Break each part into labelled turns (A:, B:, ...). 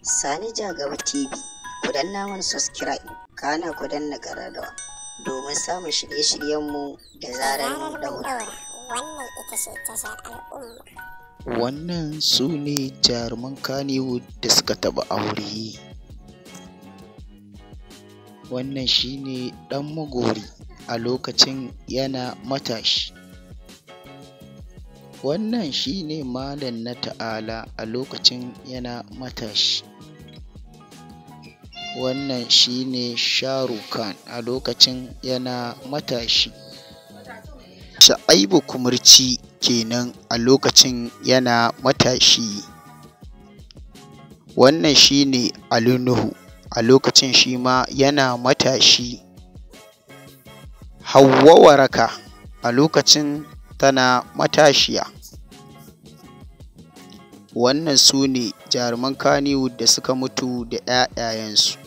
A: Sani Jagaba TV, ku danna mana subscribe, kana ku danna ƙararrawa domin samun shirye-shiryenmu da zarar mun daura.
B: Wannan ita ce tashar al'umma.
C: Wannan su ne jaruman Kannywood da suka taɓa aure. Wannan shi ne ɗan Magori a lokacin yana matashi. Wannan shi ne Malam na Ta'ala a lokacin yana matashi. Wannan shi ne Shahrukh Khan a lokacin yana matashi. Shu'aibu Kumurci kenan a lokacin yana matashi. Wannan shi ne Ali Nuhu a lokacin shi ma yana matashi. Hauwa Waraka a lokacin tana matashiya. Wannan su ne jaruman Kannywood da suka mutu da 'ya'yayensu.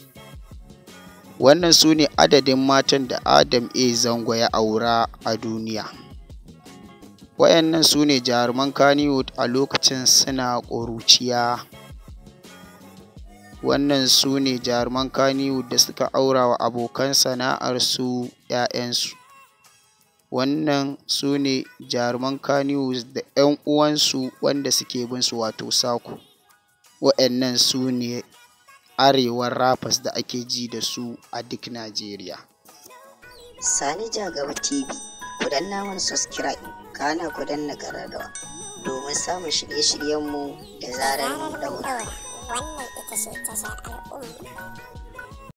C: Wannan su ne adadin matan da Adam A. Zango ya aura a duniya. Waɗannan su ne jaruman Kannywood a lokacin suna ƙuruciya. Wannan su ne jaruman Kannywood da suka aura wa abokan sana'arsu 'ya'yansu. Wannan su ne jaruman Kannywood da 'yan uwansu wanda suke bin su wato Sako. Waɗannan su ne arewan rappers da ake ji da su a duk Najeriya.
A: Sani Jagaba TV, ku danna mana subscribe, kana ku danna ƙararrawa domin samun shirye-shiryenmu da zarar mun daura.
B: Wannan ita ce tashar al'umma.